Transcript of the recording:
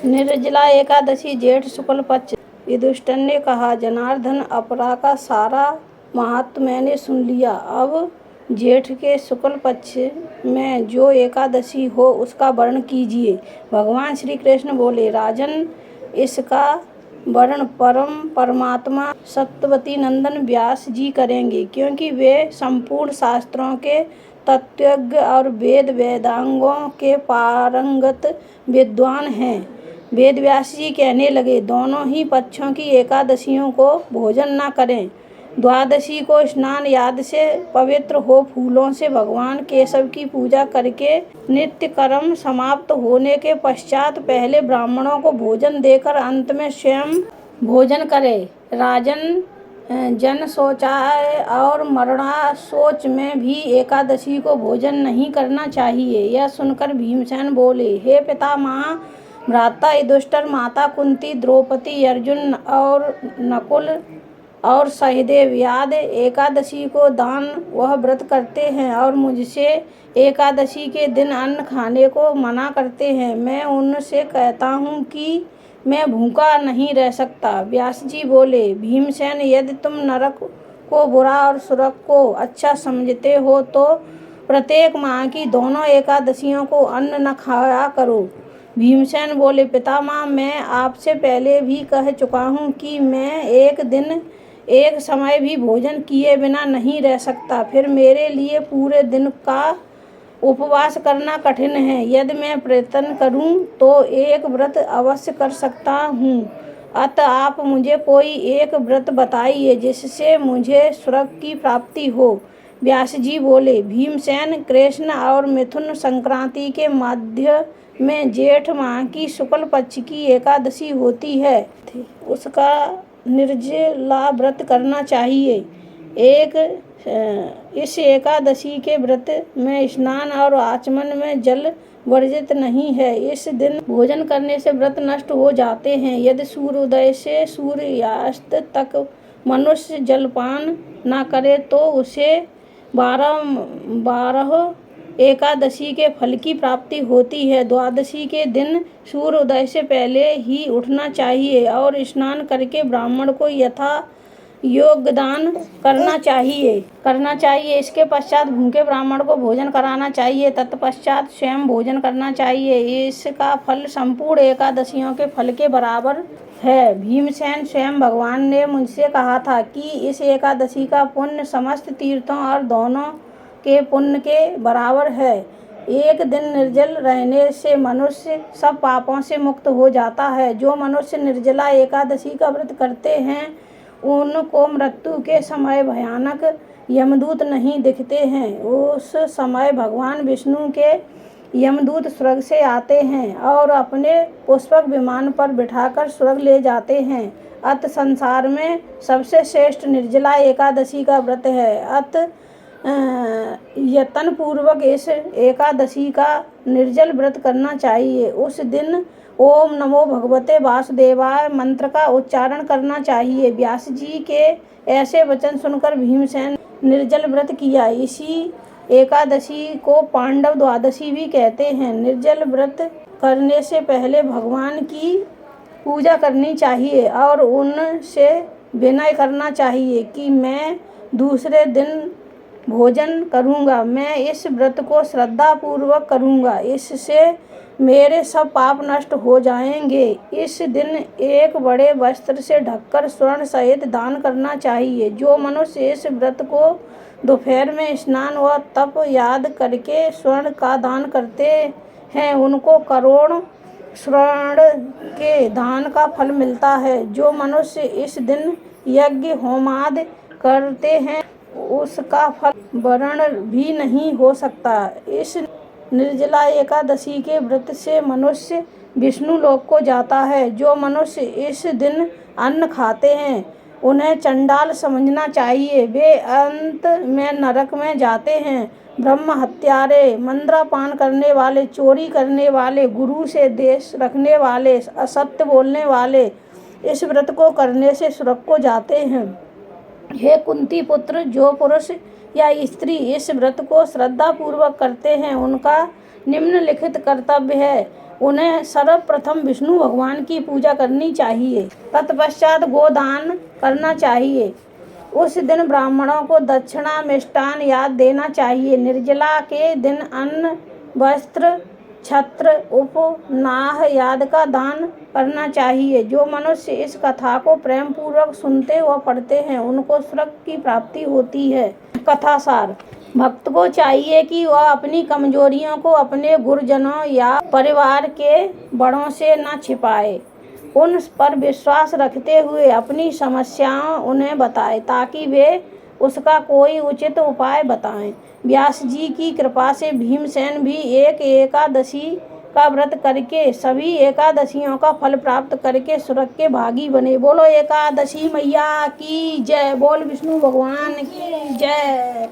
निर्जला एकादशी जेठ शुक्ल पक्ष। युधिष्ठिर ने कहा, जनार्दन, अपरा का सारा महात्म्य मैंने सुन लिया। अब जेठ के शुक्ल पक्ष में जो एकादशी हो उसका वर्णन कीजिए। भगवान श्री कृष्ण बोले, राजन, इसका वर्णन परमात्मा सत्यवती नंदन व्यास जी करेंगे, क्योंकि वे संपूर्ण शास्त्रों के तत्वज्ञ और वेदांगों के पारंगत विद्वान हैं। वेद व्यास जी कहने लगे, दोनों ही पक्षों की एकादशियों को भोजन न करें। द्वादशी को स्नान याद से पवित्र हो फूलों से भगवान केशव की पूजा करके नित्य कर्म समाप्त होने के पश्चात पहले ब्राह्मणों को भोजन देकर अंत में स्वयं भोजन करें। राजन, जन शौचालय और मरणा शौच में भी एकादशी को भोजन नहीं करना चाहिए। यह सुनकर भीमसेन बोले, हे पितामह, भ्राता युधिष्ठिर, माता कुंती, द्रौपदी, अर्जुन और नकुल और सहदेव याद एकादशी को दान वह व्रत करते हैं और मुझसे एकादशी के दिन अन्न खाने को मना करते हैं। मैं उनसे कहता हूँ कि मैं भूखा नहीं रह सकता। व्यास जी बोले, भीमसेन, यदि तुम नरक को बुरा और स्वर्ग को अच्छा समझते हो तो प्रत्येक माह की दोनों एकादशियों को अन्न न खाया करो। भीमसेन बोले, पितामह, मैं आपसे पहले भी कह चुका हूँ कि मैं एक दिन एक समय भी भोजन किए बिना नहीं रह सकता। फिर मेरे लिए पूरे दिन का उपवास करना कठिन है। यदि मैं प्रयत्न करूं तो एक व्रत अवश्य कर सकता हूं। अतः आप मुझे कोई एक व्रत बताइए जिससे मुझे स्वर्ग की प्राप्ति हो। व्यास जी बोले, भीमसेन, कृष्ण और मिथुन संक्रांति के मध्य में जेठ माह की शुक्ल पक्ष की एकादशी होती है, उसका निर्जला व्रत करना चाहिए। इस एकादशी के व्रत में स्नान और आचमन में जल वर्जित नहीं है। इस दिन भोजन करने से व्रत नष्ट हो जाते हैं। यदि सूर्योदय से सूर्यास्त तक मनुष्य जलपान न करे तो उसे 12 एकादशी के फल की प्राप्ति होती है। द्वादशी के दिन सूर्योदय से पहले ही उठना चाहिए और स्नान करके ब्राह्मण को यथा योगदान करना चाहिए। इसके पश्चात भूखे ब्राह्मण को भोजन कराना चाहिए। तत्पश्चात स्वयं भोजन करना चाहिए। इसका फल संपूर्ण एकादशियों के फल के बराबर है। भीमसेन, स्वयं भगवान ने मुझसे कहा था कि इस एकादशी का पुण्य समस्त तीर्थों और दोनों के पुण्य के बराबर है। एक दिन निर्जल रहने से मनुष्य सब पापों से मुक्त हो जाता है। जो मनुष्य निर्जला एकादशी का व्रत करते हैं उनको मृत्यु के समय भयानक यमदूत नहीं दिखते हैं। उस समय भगवान विष्णु के यमदूत स्वर्ग से आते हैं और अपने पुष्पक विमान पर बिठाकर स्वर्ग ले जाते हैं। अत संसार में सबसे श्रेष्ठ निर्जला एकादशी का व्रत है। अत यत्न पूर्वक इस एकादशी का निर्जल व्रत करना चाहिए। उस दिन ओम नमो भगवते वासुदेवाय मंत्र का उच्चारण करना चाहिए। व्यास जी के ऐसे वचन सुनकर भीमसेन निर्जल व्रत किया। इसी एकादशी को पांडव द्वादशी भी कहते हैं। निर्जल व्रत करने से पहले भगवान की पूजा करनी चाहिए और उनसे विनय करना चाहिए कि मैं दूसरे दिन भोजन करूँगा। मैं इस व्रत को श्रद्धा पूर्वक करूँगा, इससे मेरे सब पाप नष्ट हो जाएंगे। इस दिन एक बड़े वस्त्र से ढककर स्वर्ण सहित दान करना चाहिए। जो मनुष्य इस व्रत को दोपहर में स्नान व तप याद करके स्वर्ण का दान करते हैं उनको करोड़ स्वर्ण के दान का फल मिलता है। जो मनुष्य इस दिन यज्ञ होमादि करते हैं उसका फल वर्णन भी नहीं हो सकता। इस निर्जला एकादशी के व्रत से मनुष्य विष्णु लोक को जाता है। जो मनुष्य इस दिन अन्न खाते हैं उन्हें चंडाल समझना चाहिए। वे अंत में नरक में जाते हैं। ब्रह्म हत्यारे, मंद्रापान करने वाले, चोरी करने वाले, गुरु से द्वेष रखने वाले, असत्य बोलने वाले इस व्रत को करने से स्वर्ग को जाते हैं। हे कुंती पुत्र, जो पुरुष या स्त्री इस व्रत को श्रद्धा पूर्वक करते हैं उनका निम्नलिखित कर्तव्य है। उन्हें सर्वप्रथम विष्णु भगवान की पूजा करनी चाहिए। तत्पश्चात गोदान करना चाहिए। उस दिन ब्राह्मणों को दक्षिणा मिष्टान याद देना चाहिए। निर्जला के दिन अन्न वस्त्र छत्र उपनाह याद का दान करना चाहिए। जो मनुष्य इस कथा को प्रेम पूर्वक सुनते व पढ़ते हैं उनको स्वर्ग की प्राप्ति होती है। कथा सार। भक्त को चाहिए कि वह अपनी कमजोरियों को अपने गुरुजनों या परिवार के बड़ों से न छिपाए। उन पर विश्वास रखते हुए अपनी समस्याएं उन्हें बताए ताकि वे उसका कोई उचित उपाय बताएं। व्यास जी की कृपा से भीमसेन भी एक एकादशी का व्रत करके सभी एकादशियों का फल प्राप्त करके स्वर्ग के भागी बने। बोलो एकादशी मैया की जय। बोल विष्णु भगवान की जय।